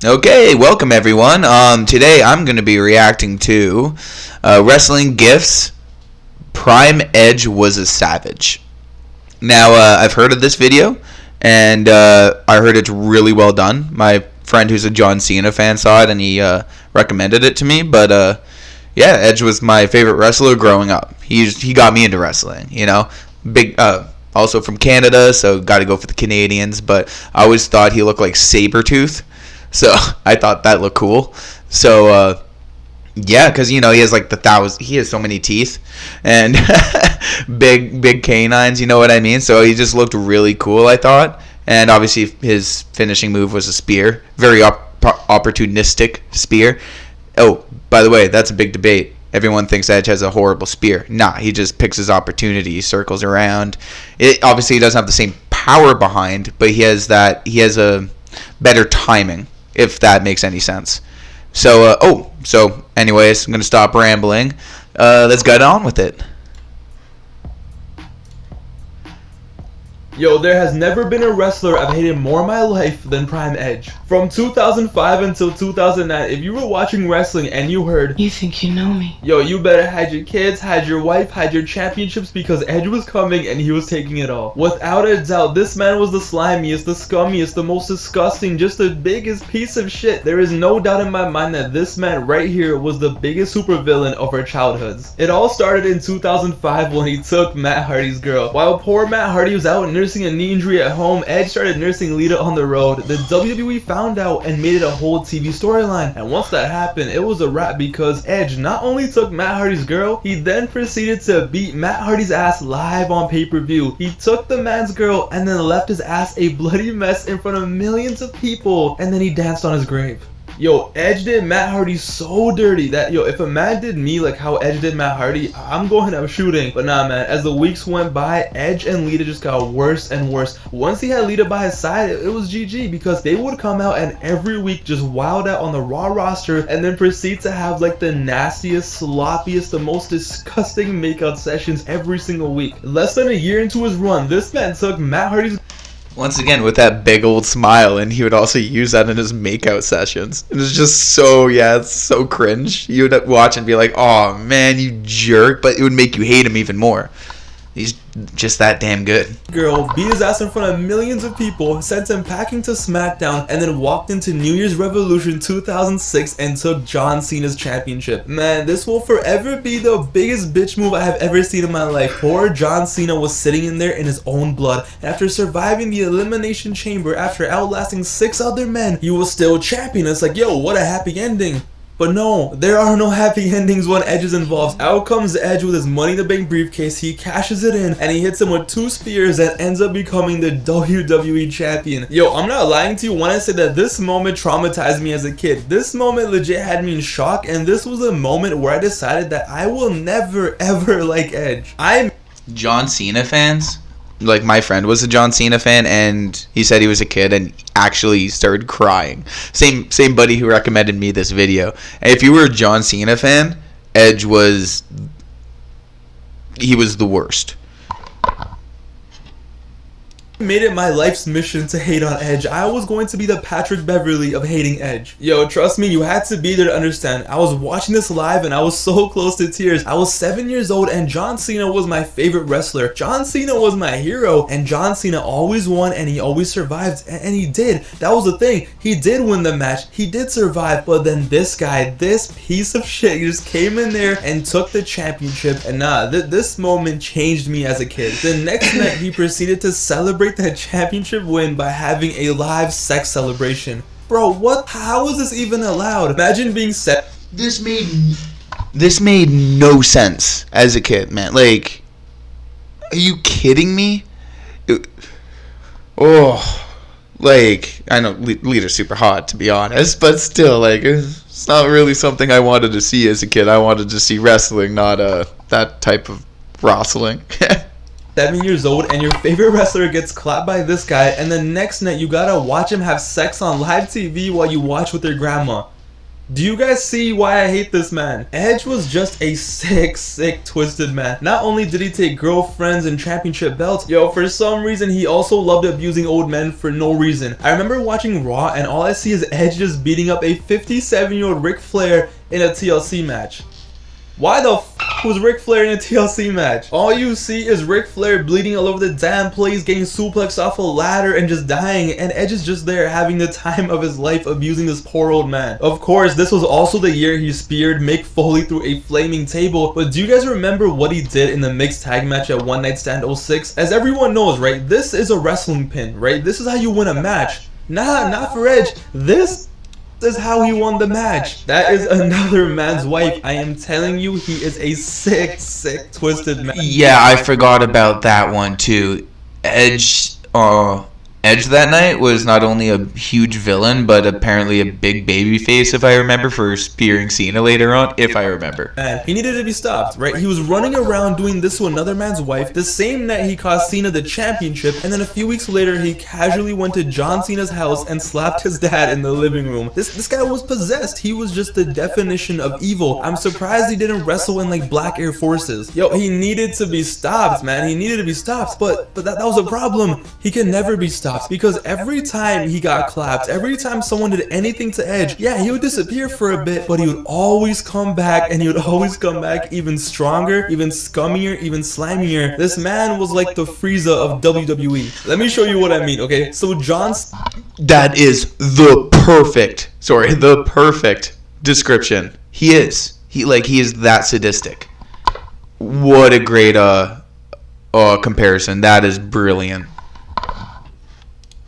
Okay, welcome everyone. Today I'm going to be reacting to wrestling gifs. Prime Edge was a savage. Now I've heard of this video, and I heard it's really well done. My friend who's a John Cena fan saw it, and he recommended it to me. But yeah, Edge was my favorite wrestler growing up. He got me into wrestling. Big. Also from Canada, so got to go for the Canadians. But I always thought he looked like Sabretooth. So I thought that looked cool. So yeah, because he has like he has so many teeth and big canines. You know what I mean? So he just looked really cool, I thought. And obviously his finishing move was a spear, very opportunistic spear. Oh, by the way, that's a big debate. Everyone thinks Edge has a horrible spear. Nah, he just picks his opportunity, circles around. It obviously he doesn't have the same power behind, but he has a better timing, if that makes any sense. So, anyways, I'm going to stop rambling. Let's get on with it. Yo, there has never been a wrestler I've hated more in my life than Prime Edge. From 2005 until 2009, if you were watching wrestling and you heard, "You think you know me?" Yo, you better hide your kids, hide your wife, hide your championships, because Edge was coming and he was taking it all. Without a doubt, this man was the slimiest, the scummiest, the most disgusting, just the biggest piece of shit. There is no doubt in my mind that this man right here was the biggest supervillain of our childhoods. It all started in 2005 when he took Matt Hardy's girl. While poor Matt Hardy was out nursing a knee injury at home, Edge started nursing Lita on the road. The WWE found out and made it a whole TV storyline. And once that happened, it was a wrap, because Edge not only took Matt Hardy's girl, he then proceeded to beat Matt Hardy's ass live on pay-per-view. He took the man's girl and then left his ass a bloody mess in front of millions of people, and then he danced on his grave. Yo, Edge did Matt Hardy so dirty that, if a man did me like how Edge did Matt Hardy, I'm going up shooting. But nah, man, as the weeks went by, Edge and Lita just got worse and worse. Once he had Lita by his side, it was GG, because they would come out and every week just wild out on the Raw roster and then proceed to have like the nastiest, sloppiest, the most disgusting makeout sessions every single week. Less than a year into his run, this man took Matt Hardy's... Once again, with that big old smile, and he would also use that in his makeout sessions. It was just it's so cringe. You would watch and be like, oh man, you jerk, but it would make you hate him even more. He's just that damn good. Girl beat his ass in front of millions of people, sent him packing to SmackDown, and then walked into New Year's Revolution 2006 and took John Cena's championship. Man, this will forever be the biggest bitch move I have ever seen in my life. Poor John Cena was sitting in there in his own blood, and after surviving the Elimination Chamber, after outlasting 6 other men, he was still champion. It's like, yo, what a happy ending. But no, there are no happy endings when Edge is involved. Out comes Edge with his Money in the Bank briefcase, he cashes it in, and he hits him with 2 spears and ends up becoming the WWE champion. Yo, I'm not lying to you when I say that this moment traumatized me as a kid. This moment legit had me in shock, and this was a moment where I decided that I will never ever like Edge. John Cena fans? Like, my friend was a John Cena fan, and he said he was a kid and actually started crying. Same buddy who recommended me this video. And if you were a John Cena fan, Edge was the worst. Made it my life's mission to hate on Edge. I was going to be the Patrick Beverly of hating Edge. Yo, trust me, you had to be there to understand. I was watching this live and I was so close to tears. I was 7 years old and John Cena was my favorite wrestler. John Cena was my hero, and John Cena always won and he always survived, and he did. That was the thing. He did win the match. He did survive, but then this guy, this piece of shit, just came in there and took the championship, and this moment changed me as a kid. The next night, he proceeded to celebrate that championship win by having a live sex celebration. Bro, what? How is this even allowed? Imagine being set. This made no sense as a kid, man. Like, are you kidding me? I know Lita's super hot, to be honest, but still, like, it's not really something I wanted to see as a kid. I wanted to see wrestling, not that type of wrestling. 7 years old and your favorite wrestler gets clapped by this guy, and the next night you gotta watch him have sex on live TV while you watch with your grandma. Do you guys see why I hate this man? Edge was just a sick, twisted man. Not only did he take girlfriends and championship belts, yo, for some reason he also loved abusing old men for no reason. I remember watching Raw and all I see is Edge just beating up a 57-year-old Ric Flair in a TLC match. Why the f was Ric Flair in a TLC match? All you see is Ric Flair bleeding all over the damn place, getting suplexed off a ladder and just dying, and Edge is just there having the time of his life abusing this poor old man. Of course, this was also the year he speared Mick Foley through a flaming table, but do you guys remember what he did in the mixed tag match at One Night Stand 06? As everyone knows, right, this is a wrestling pin, right? This is how you win a match. Not for Edge. This is how he won the match. That is another man's wife. I am telling you, he is a sick, twisted man. Yeah, I forgot about that one too. Edge that night was not only a huge villain, but apparently a big baby face, if I remember, for spearing Cena later on, if I remember. Man, he needed to be stopped, right? He was running around doing this to another man's wife the same night he cost Cena the championship, and then a few weeks later, he casually went to John Cena's house and slapped his dad in the living room. This guy was possessed. He was just the definition of evil. I'm surprised he didn't wrestle in like Black Air Forces. Yo, he needed to be stopped, man. He needed to be stopped, but that was a problem. He can never be stopped. Because every time he got clapped, every time someone did anything to Edge, yeah, he would disappear for a bit, but he would always come back, and he would always come back even stronger, even scummier, even slimier. This man was like the Frieza of WWE. Let me show you what I mean, okay? So That is the perfect description. He is that sadistic. What a great comparison. That is brilliant.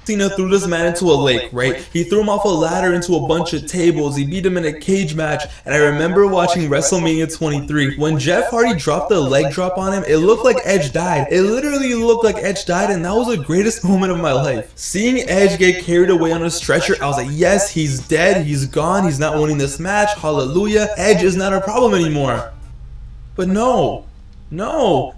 Cena threw this man into a lake, right? He threw him off a ladder into a bunch of tables. He beat him in a cage match. And I remember watching WrestleMania 23. When Jeff Hardy dropped the leg drop on him, it looked like Edge died. It literally looked like Edge died, and that was the greatest moment of my life. Seeing Edge get carried away on a stretcher, I was like, yes, he's dead. He's gone. He's not winning this match. Hallelujah. Edge is not a problem anymore. But no,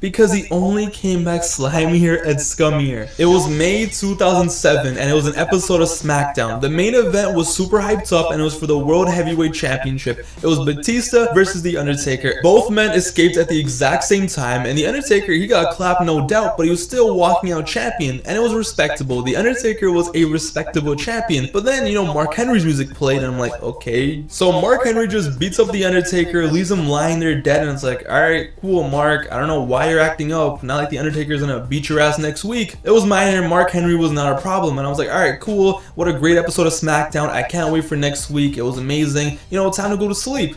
because he only came back slimier and scummier. It was May 2007, and it was an episode of SmackDown. The main event was super hyped up, and it was for the World Heavyweight Championship. It was Batista versus The Undertaker. Both men escaped at the exact same time, and The Undertaker, he got clapped no doubt, but he was still walking out champion, and it was respectable. The Undertaker was a respectable champion, but then, you know, Mark Henry's music played, and I'm like, okay. So Mark Henry just beats up The Undertaker, leaves him lying there dead, and it's like, alright, cool, Mark. I don't know why you're acting up. Not like The Undertaker's gonna beat your ass next week. It was minor. Mark Henry was not a problem. And I was like, alright, cool. What a great episode of SmackDown. I can't wait for next week. It was amazing. You know, time to go to sleep.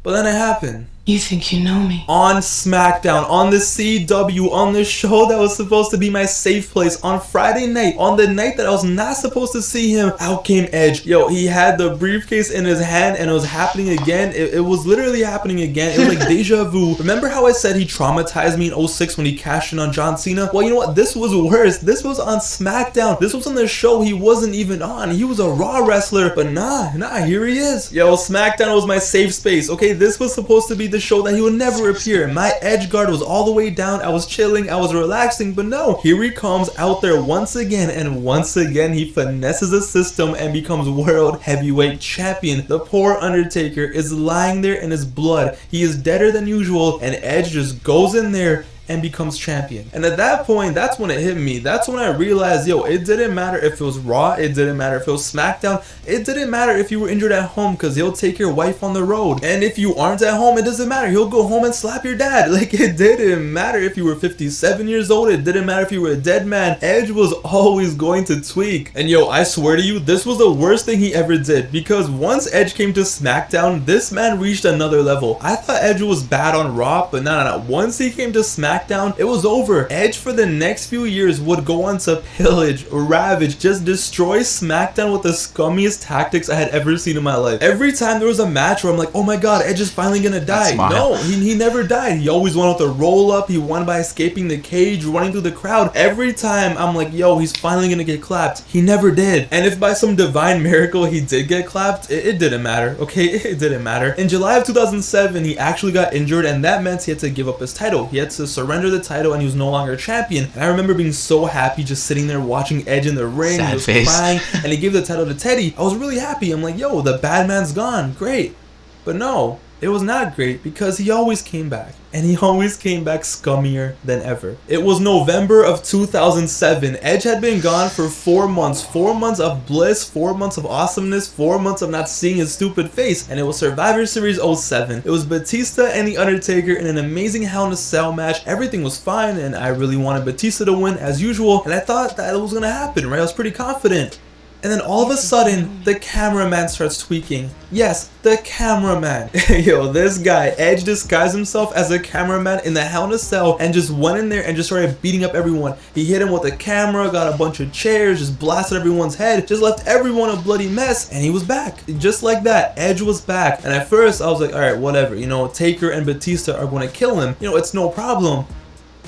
But then it happened. You think you know me? On SmackDown, on the CW, on the show that was supposed to be my safe place, on Friday night, on the night that I was not supposed to see him, out came Edge. Yo, he had the briefcase in his hand, and it was happening again. It was literally happening again. It was like deja vu. Remember how I said he traumatized me in 06 when he cashed in on John Cena? Well, you know what? This was worse. This was on SmackDown. This was on the show he wasn't even on. He was a Raw wrestler, but nah, here he is. Yo, SmackDown was my safe space, okay? This was supposed to be the show that he would never appear. My edge guard was all the way down. I was chilling, I was relaxing, but no, here he comes out there once again, and once again he finesses the system and becomes World Heavyweight Champion. The poor Undertaker is lying there in his blood. He is deader than usual, and Edge just goes in there and becomes champion. And at that point, that's when it hit me. That's when I realized, yo, it didn't matter if it was Raw, it didn't matter if it was SmackDown, it didn't matter if you were injured at home, because he'll take your wife on the road. And if you aren't at home, it doesn't matter. He'll go home and slap your dad. Like, it didn't matter if you were 57 years old, it didn't matter if you were a dead man. Edge was always going to tweak. And yo, I swear to you, this was the worst thing he ever did, because once Edge came to SmackDown, this man reached another level. I thought Edge was bad on Raw, but no. Once he came to SmackDown, it was over. Edge for the next few years would go on to pillage, ravage, just destroy SmackDown with the scummiest tactics I had ever seen in my life. Every time there was a match where I'm like, oh my god, Edge is finally gonna die. No, he never died. He always won with a roll up. He won by escaping the cage, running through the crowd. Every time I'm like, yo, he's finally gonna get clapped. He never did. And if by some divine miracle he did get clapped, it didn't matter, okay? It didn't matter. In July of 2007, he actually got injured, and that meant he had to give up his title. He had to surrender surrendered the title and he was no longer champion. And I remember being so happy just sitting there watching Edge in the ring. Sad He was face. crying and he gave the title to Teddy. I was really happy. I'm like, yo, the bad man's gone. Great. But no, it was not great because he always came back. And he always came back scummier than ever. It was November of 2007. Edge had been gone for 4 months. 4 months of bliss, 4 months of awesomeness, 4 months of not seeing his stupid face. And it was Survivor Series 07. It was Batista and The Undertaker in an amazing Hell in a Cell match. Everything was fine and I really wanted Batista to win as usual. And I thought that it was going to happen, right? I was pretty confident. And then all of a sudden, the cameraman starts tweaking. Yes, the cameraman. Yo, this guy, Edge, disguised himself as a cameraman in the Hell in a Cell and just went in there and just started beating up everyone. He hit him with a camera, got a bunch of chairs, just blasted everyone's head, just left everyone a bloody mess, and he was back. Just like that, Edge was back. And at first, I was like, alright, whatever, you know, Taker and Batista are going to kill him. You know, it's no problem.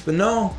But no,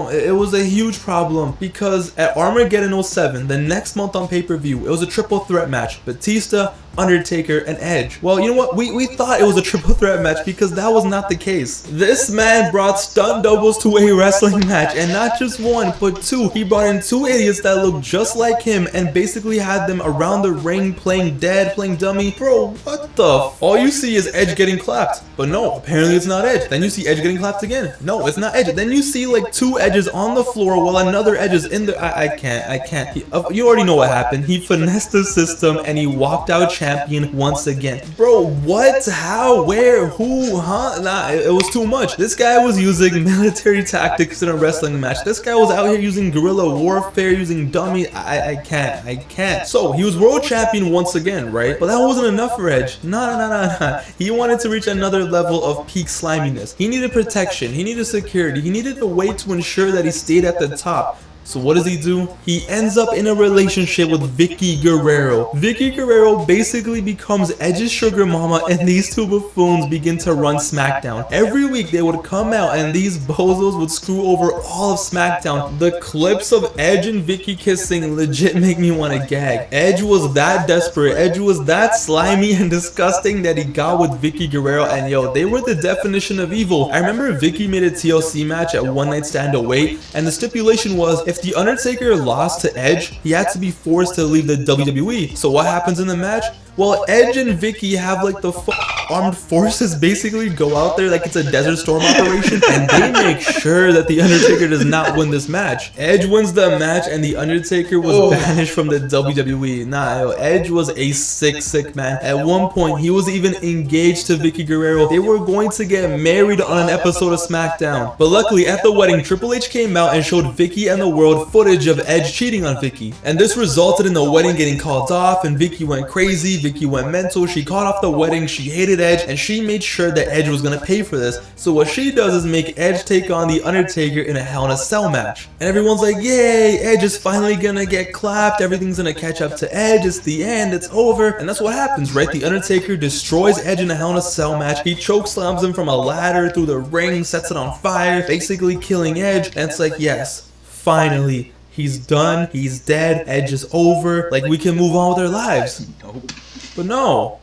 it was a huge problem because at Armageddon 07, the next month on pay-per-view, it was a triple threat match. Batista, Undertaker, and Edge. Well, you know what? We thought it was a triple threat match because that was not the case. This man brought stunt doubles to a wrestling match, and not just one, but two. He brought in two idiots that looked just like him and basically had them around the ring playing dead, playing dummy. Bro, what the f? All you see is Edge getting clapped. But no, apparently it's not Edge. Then you see Edge getting clapped again. No, it's not Edge. Then you see like two Edges on the floor while another Edge is in the... I can't. You already know what happened. He finessed the system and he walked out champion once again. Bro, what? How? Where? Who? Huh? Nah, it was too much. This guy was using military tactics in a wrestling match. This guy was out here using guerrilla warfare, using dummy. I can't. So, he was world champion once again, right? But that wasn't enough for Edge. Nah. He wanted to reach another level of peak sliminess. He needed protection. He needed security. He needed a way to ensure that he stayed at the top. So what does he do? He ends up in a relationship with Vicky Guerrero. Vicky Guerrero basically becomes Edge's sugar mama and these two buffoons begin to run SmackDown. Every week they would come out and these bozos would screw over all of SmackDown. The clips of Edge and Vicky kissing legit make me want to gag. Edge was that desperate. Edge was that slimy and disgusting that he got with Vicky Guerrero, and yo, they were the definition of evil. I remember Vicky made a TLC match at One Night Stand Away, and the stipulation was if The Undertaker lost to Edge, he had to be forced to leave the WWE. So what happens in the match? Well, Edge and Vicky have like the armed forces basically go out there like it's a Desert Storm operation and they make sure that The Undertaker does not win this match. Edge wins the match and The Undertaker was banished from the WWE. Nah, yo, Edge was a sick man. At one point, he was even engaged to Vicky Guerrero. They were going to get married on an episode of SmackDown. But luckily, at the wedding, Triple H came out and showed Vicky and the world footage of Edge cheating on Vicky. And this resulted in the wedding getting called off and Vicky went crazy. Vicky went mental, she called off the wedding, she hated Edge, and she made sure that Edge was gonna pay for this. So what she does is make Edge take on The Undertaker in a Hell in a Cell match. And everyone's like, yay, Edge is finally gonna get clapped, everything's gonna catch up to Edge, it's the end, it's over. And that's what happens, right? The Undertaker destroys Edge in a Hell in a Cell match. He chokeslams him from a ladder through the ring, sets it on fire, basically killing Edge. And it's like, yes, finally. He's done, he's dead, Edge is over, like we can move on with our lives. But no.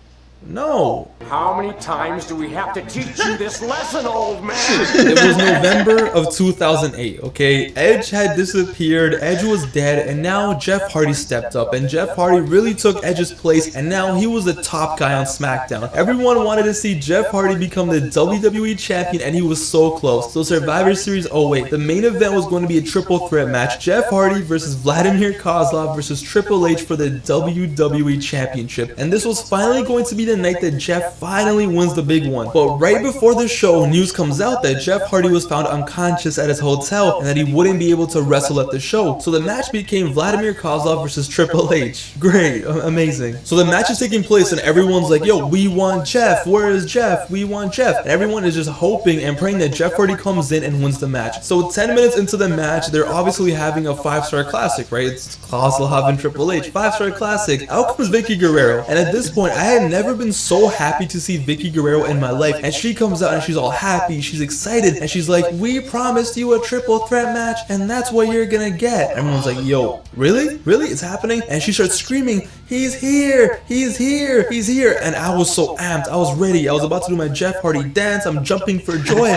How many times do we have to teach you this lesson, old man? It was November of 2008, okay? Edge had disappeared, Edge was dead, and now Jeff Hardy stepped up, and Jeff Hardy really took Edge's place, and now he was the top guy on SmackDown. Everyone wanted to see Jeff Hardy become the WWE champion, and he was so close. So Survivor Series 08, the main event was going to be a triple threat match. Jeff Hardy versus Vladimir Kozlov versus Triple H for the WWE championship. And this was finally going to be the night that Jeff finally wins the big one. But right before the show, news comes out that Jeff Hardy was found unconscious at his hotel and that he wouldn't be able to wrestle at the show. So the match became Vladimir Kozlov versus Triple H. Great, amazing. So the match is taking place and everyone's like, yo, we want Jeff, where is Jeff? We want Jeff. And everyone is just hoping and praying that Jeff Hardy comes in and wins the match. So 10 minutes into the match, they're obviously having a 5-star classic, right? It's Kozlov and Triple H, 5-star classic. Out comes Vicky Guerrero. And at this point, I had never been so happy to see Vicky Guerrero in my life, and she comes out and she's all happy, she's excited, and she's like, we promised you a triple threat match and that's what you're gonna get. Everyone's like, yo, really it's happening? And she starts screaming, he's here, and I was so amped, I was ready, I was about to do my Jeff Hardy dance, I'm jumping for joy.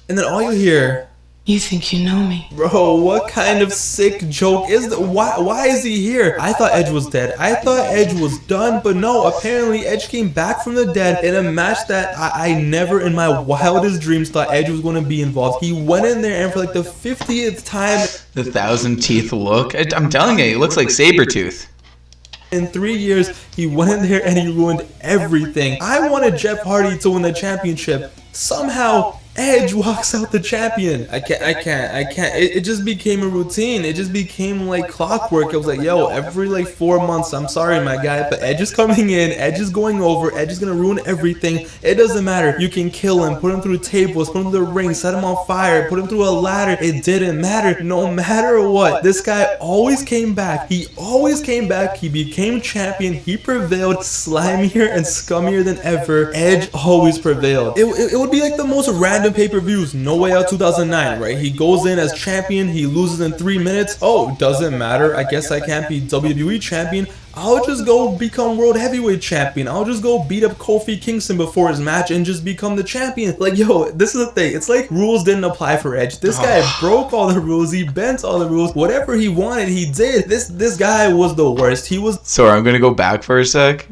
And then all you hear, You think you know me? bro, what kind of sick joke is that? Why is he here? I thought Edge was dead. I thought Edge was done, but no, apparently Edge came back from the dead in a match that I never in my wildest dreams thought Edge was going to be involved. He went in there and for like the 50th time, The 1,000 teeth look. I'm telling you, he looks like Sabretooth. in 3 years, he went in there and he ruined everything. I wanted Jeff Hardy to win the championship. Somehow, Edge walks out the champion. I can't. It just became a routine. It just became like clockwork. I was like, yo, every like 4 months, I'm sorry, my guy, but Edge is coming in. Edge is going over. Edge is gonna ruin everything. It doesn't matter. You can kill him, put him through tables, put him through the ring, set him on fire, put him through a ladder. It didn't matter. No matter what, this guy always came back. He always came back. He became champion. He prevailed, slimier and scummier than ever. Edge always prevailed. It would be like the most random pay-per-views. No Way Out 2009, right? He goes in as champion, he loses in 3 minutes. Oh, doesn't matter. I guess I can't be WWE champion. I'll just go become World Heavyweight Champion. I'll just go beat up Kofi Kingston before his match and just become the champion. Like, yo, this is the thing. It's like rules didn't apply for Edge. This guy broke all the rules. He bent all the rules. Whatever he wanted, he did. This guy was the worst. He was... Sorry, I'm gonna go back for a sec.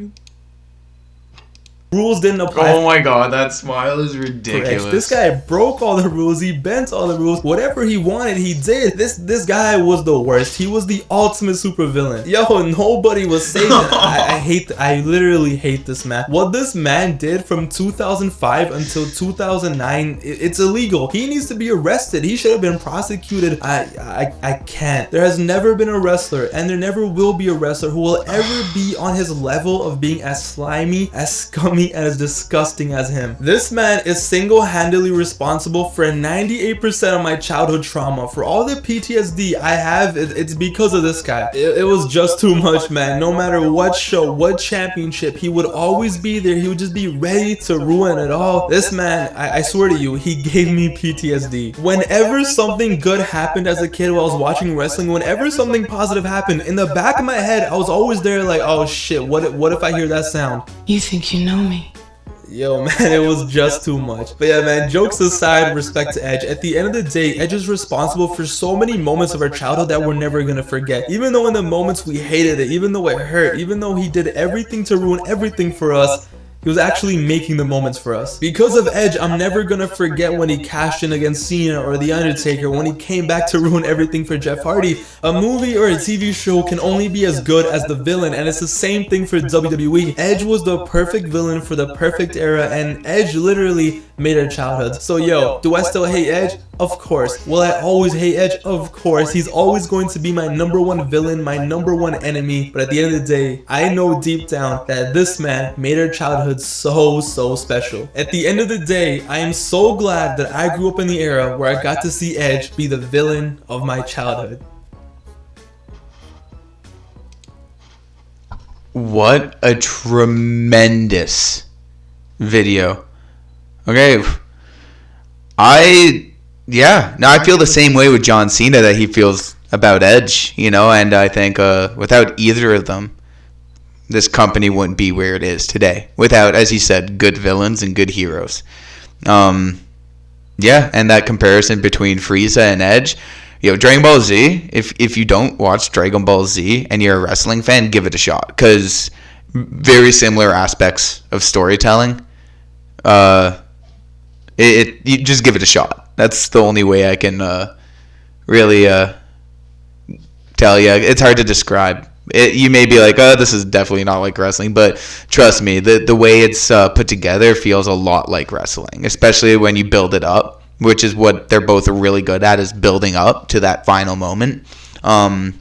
Rules didn't apply. Oh my god, that smile is ridiculous. This guy broke all the rules. He bent all the rules. Whatever he wanted, he did. This guy was the worst. He was the ultimate supervillain. Yo, nobody was saving. I literally hate this man. What this man did from 2005 until 2009, it's illegal. He needs to be arrested. He should have been prosecuted. I can't. There has never been a wrestler, and there never will be a wrestler who will ever be on his level of being as slimy, as scummy, and as disgusting as him. This man is single-handedly responsible for 98% of my childhood trauma. For all the PTSD I have, it's because of this guy. It was just too much, man. No matter what show, what championship, he would always be there. He would just be ready to ruin it all. This man, I swear to you, he gave me PTSD. Whenever something good happened as a kid while I was watching wrestling, whenever something positive happened, in the back of my head, I was always there like, oh shit, what if I hear that sound? You think you know me? Yo, man, it was just too much. But yeah, man, jokes aside, respect to Edge. At the end of the day, Edge is responsible for so many moments of our childhood that we're never gonna forget. Even though in the moments we hated it, even though it hurt, even though he did everything to ruin everything for us, he was actually making the moments for us. Because of Edge, I'm never gonna forget when he cashed in against Cena or The Undertaker, when he came back to ruin everything for Jeff Hardy. A movie or a TV show can only be as good as the villain, and it's the same thing for WWE. Edge was the perfect villain for the perfect era, and Edge literally made our childhood. So yo, do I still hate Edge? Of course. Will I always hate Edge? Of course. He's always going to be my #1 villain, my #1 enemy. But at the end of the day, I know deep down that this man made our childhood so special. At the end of the day, I am so glad that I grew up in the era where I got to see Edge be the villain of my childhood. What a tremendous video. Okay. I feel the same way with John Cena that he feels about Edge, you know, and I think without either of them, this company wouldn't be where it is today. Without, as you said, good villains and good heroes. And that comparison between Frieza and Edge, you know, Dragon Ball Z, if you don't watch Dragon Ball Z and you're a wrestling fan, give it a shot, because very similar aspects of storytelling. You just give it a shot. That's the only way I can really tell you. It's hard to describe. You may be like, oh, this is definitely not like wrestling, but trust me, the way it's put together feels a lot like wrestling, especially when you build it up, which is what they're both really good at, is building up to that final moment. And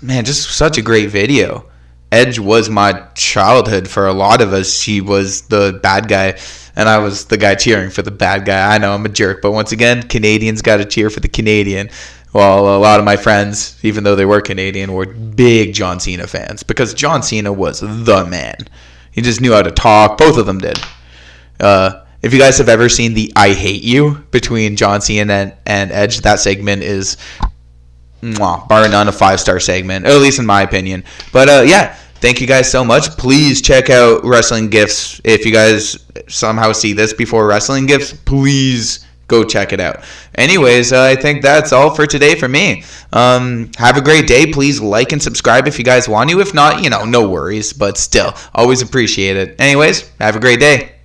man, just such a great video. Edge was my childhood for a lot of us. He was the bad guy, and I was the guy cheering for the bad guy. I know I'm a jerk, but once again, Canadians got to cheer for the Canadian. Well, a lot of my friends, even though they were Canadian, were big John Cena fans, because John Cena was the man. He just knew how to talk. Both of them did. If you guys have ever seen the I Hate You between John Cena and Edge, that segment is, bar none, a 5-star segment, at least in my opinion. But Thank you guys so much. Please check out Wrestling Gifs. If you guys somehow see this before Wrestling Gifs, please go check it out. Anyways, I think that's all for today for me. Have a great day. Please like and subscribe if you guys want to. If not, no worries. But still, always appreciate it. Anyways, have a great day.